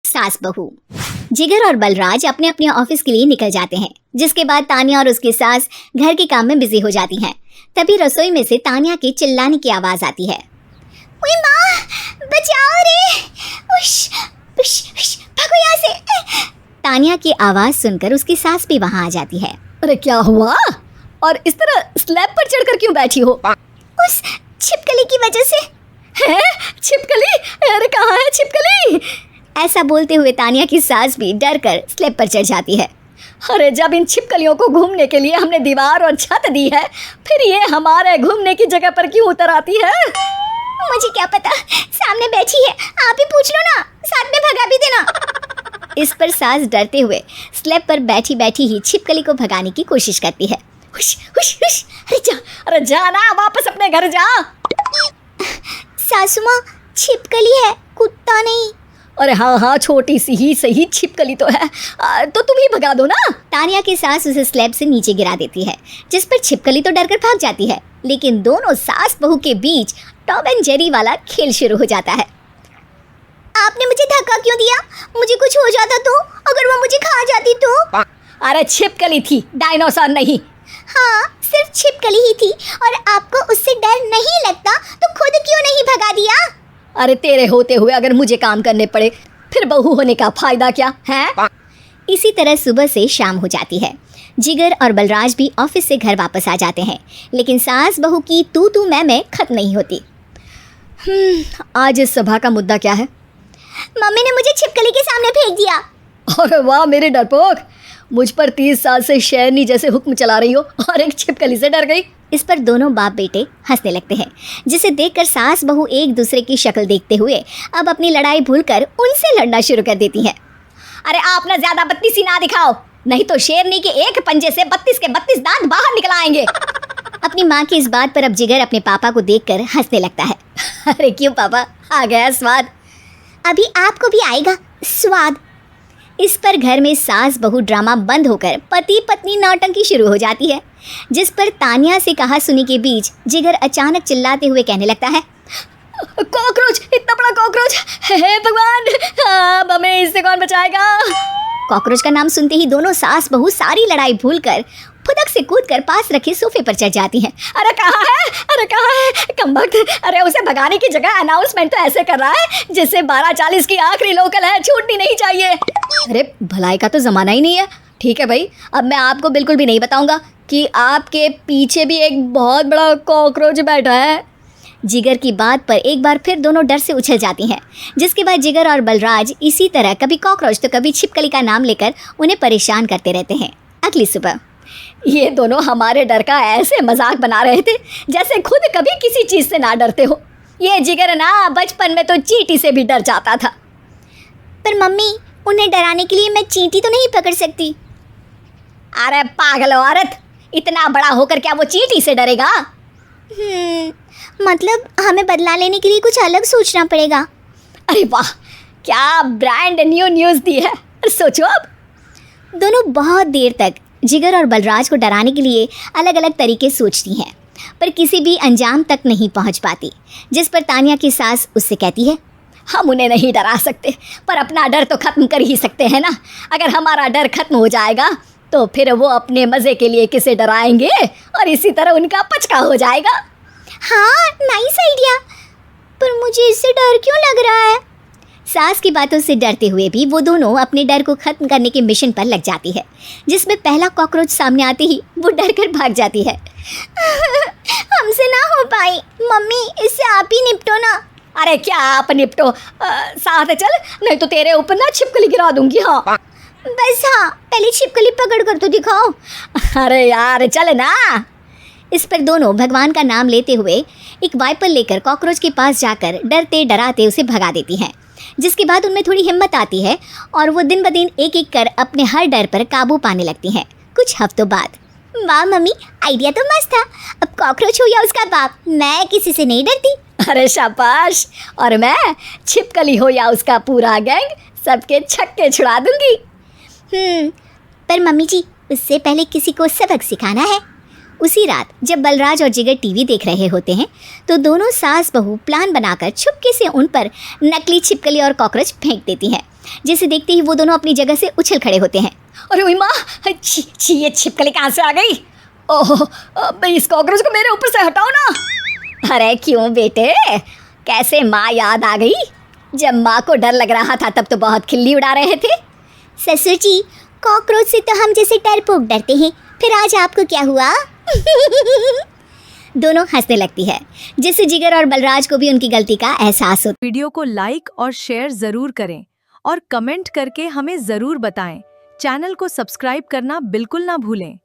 सास बहू। जिगर और बलराज अपने अपने ऑफिस के लिए निकल जाते हैं, जिसके बाद तानिया और उसकी सास घर के काम में बिजी हो जाती हैं। तभी रसोई में से तानिया के चिल्लाने की आवाज आती है। ओए माँ, बचाओ रे! उश, उश, उश, भागो यहाँ से! तानिया की आवाज सुनकर उसकी सास भी वहाँ आ जाती है। अरे क्या हुआ? और इस तरह स्लैब पर चढ़कर क्यों बैठी हो? उस छिपकली की वजह से। है? छिपकली? अरे कहाँ है छिपकली? ऐसा बोलते हुए तानिया की सास भी डर कर स्लैब पर चढ़ जाती है। अरे जब इन छिपकलियों को घूमने के लिए हमने दीवार और छत दी है, फिर ये हमारे घूमने की जगह पर क्यों उतर आती है? मुझे क्या पता, सामने बैठी है, आप ही पूछ लो ना, साथ में भगा भी देना। इस पर सास डरते हुए स्लैब पर बैठी बैठी ही छिपकली को भगाने की कोशिश करती है। हुश, हुश, हुश, अरे जा ना, वापस अपने घर जा। सासू माँ, छिपकली है, कुत्ता नहीं। अरे हाँ, छोटी सी ही सही छिपकली तो है, तो तुम ही भगा दो ना। तानिया की सास उसे स्लैब से नीचे गिरा देती है, जिस पर छिपकली तो डरकर भाग जाती है। लेकिन दोनों सास बहू के बीच टॉम एंड जेरी वाला खेल शुरू हो जाता है। आपने मुझे धक्का क्यों दिया? मुझे कुछ हो जाता तो? अगर वो मुझे खा जाती तो? अरे छिपकली थी, डायनासोर नहीं। हाँ, सिर्फ छिपकली ही थी, और आपको उससे डर नहीं लगता तो खुद क्यों नहीं भगा दिया? अरे तेरे होते हुए अगर मुझे काम करने पड़े, फिर बहू होने का फायदा क्या है? इसी तरह सुबह से शाम हो जाती है। जिगर और बलराज भी ऑफिस से घर वापस आ जाते हैं, लेकिन सास बहू की तू मैं खत्म नहीं होती। आज इस सभा का मुद्दा क्या है? मम्मी ने मुझे छिपकली के सामने फेंक दिया। अरे वाह मेरे डरपोक, मुझ पर 30 साल से शेरनी जैसे हुक्म चला रही हो और एक छिपकली से डर गई। इस पर दोनों बाप बेटे हंसने लगते हैं, जिसे देखकर सास बहू एक दूसरे की शक्ल देखते हुए अब अपनी लड़ाई भूलकर उनसे लड़ना शुरू कर देती हैं। अरे आप ना ज्यादा बत्तीसी ना दिखाओ, नहीं तो शेरनी के एक पंजे से 32 के 32 दांत बाहर निकल आएंगे। अपनी माँ की इस बात पर अब जिगर अपने पापा को देखकर हंसने लगता है। अरे क्यों पापा, आ गया स्वाद? अभी आपको भी आएगा स्वाद। इस पर घर में सास बहू ड्रामा बंद होकर पति पत्नी नौटंकी शुरू हो जाती है, जिस पर तानिया से कहा सुनी के बीच जिगर अचानक चिल्लाते हुए कहने लगता है। कॉकरोच, इतना बड़ा कॉकरोच! हे भगवान, अब हमें इससे कौन बचाएगा? कॉकरोच का नाम सुनते ही दोनों सास बहू सारी लड़ाई भूलकर फुदक से कूदकर पास रखे सोफे पर चढ़ जाती हैं। अरे कहाँ है? अरे कहाँ है कमबख्त? अरे उसे भगाने की जगह अनाउंसमेंट तो ऐसे कर रहा है जैसे 12:40 की आखिरी लोकल है, छूटनी नहीं चाहिए। अरे भलाई का तो ज़माना ही नहीं है। ठीक है भाई, अब मैं आपको बिल्कुल भी नहीं बताऊंगा कि आपके पीछे भी एक बहुत बड़ा कॉकरोच बैठा है। जिगर की बात पर एक बार फिर दोनों डर से उछल जाती हैं, जिसके बाद जिगर और बलराज इसी तरह कभी कॉकरोच तो कभी छिपकली का नाम लेकर उन्हें परेशान करते रहते हैं। अगली सुबह ये दोनों हमारे डर का ऐसे मजाक बना रहे थे जैसे खुद कभी किसी चीज़ से ना डरते हो। ये जिगर ना बचपन में तो चींटी से भी डर जाता था। पर मम्मी, उन्हें डराने के लिए मैं चींटी तो नहीं पकड़ सकती। अरे पागल औरत, इतना बड़ा होकर क्या वो चींटी से डरेगा? मतलब हमें बदला लेने के लिए कुछ अलग सोचना पड़ेगा। अरे वाह, क्या ब्रांड न्यू न्यूज़ दी है। सोचो अब। दोनों बहुत देर तक जिगर और बलराज को डराने के लिए अलग अलग तरीके सोचती हैं, पर किसी भी अंजाम तक नहीं पहुंच पाती, जिस पर तानिया की सास उससे कहती है। हम उन्हें नहीं डरा सकते, पर अपना डर तो ख़त्म कर ही सकते हैं ना। अगर हमारा डर खत्म हो जाएगा तो फिर वो अपने मज़े के लिए किसे डराएंगे और इसी तरह उनका पचका हो जाएगा। हाँ, नाइस आइडिया, पर मुझे इससे डर क्यों लग रहा है? सास की बातों से डरते हुए भी वो दोनों अपने डर को खत्म करने के मिशन पर लग जाती है, जिसमें पहला कॉकरोच सामने आते ही वो डर कर भाग जाती है। हमसे ना हो पाई मम्मी, इससे आप ही निपटो ना। अरे क्या आप निपटो, साथ चल, नहीं तो तेरे ऊपर ना छिपकली गिरा दूंगी। हाँ बस, हाँ पहले छिपकली पकड़ कर तो दिखाओ। अरे यार चल ना। इस पर दोनों भगवान का नाम लेते हुए एक वाइपर लेकर कॉकरोच के पास जाकर डरते डराते उसे भगा देती हैं, जिसके बाद उनमें थोड़ी हिम्मत आती है और वो दिन ब दिन एक एक कर अपने हर डर पर काबू पाने लगती हैं। कुछ हफ्तों बाद। वाह मम्मी, आइडिया तो मस्त था। अब कॉकरोच हो या उसका बाप, मैं किसी से नहीं डरती। अरे शाबाश। और मैं छिपकली हो या उसका पूरा गैंग, सबके छक्के छुड़ा दूंगी। पर मम्मी जी, उससे पहले किसी को सबक सिखाना है। उसी रात जब बलराज और जिगर टीवी देख रहे होते हैं तो दोनों सास बहू प्लान बनाकर चुपके से उन पर नकली छिपकली और कॉकरोच फेंक देती हैं, जिसे देखते ही वो दोनों अपनी जगह से उछल खड़े होते हैं। अरे ओए माँ, छी छी, ये छिपकली कहाँ से आ गई? ओह, अब इस कॉकरोच को मेरे ऊपर से हटाओ ना। अरे क्यों बेटे, कैसे माँ याद आ गई? जब माँ को डर लग रहा था तब तो बहुत खिल्ली उड़ा रहे थे। ससुर जी, कॉकरोच से तो हम जैसे डरपोक डरते हैं, फिर आज आपको क्या हुआ? दोनों हंसने लगती है, जिससे जिगर और बलराज को भी उनकी गलती का एहसास होता है। वीडियो को लाइक और शेयर जरूर करें और कमेंट करके हमें जरूर बताएं। चैनल को सब्सक्राइब करना बिल्कुल ना भूलें।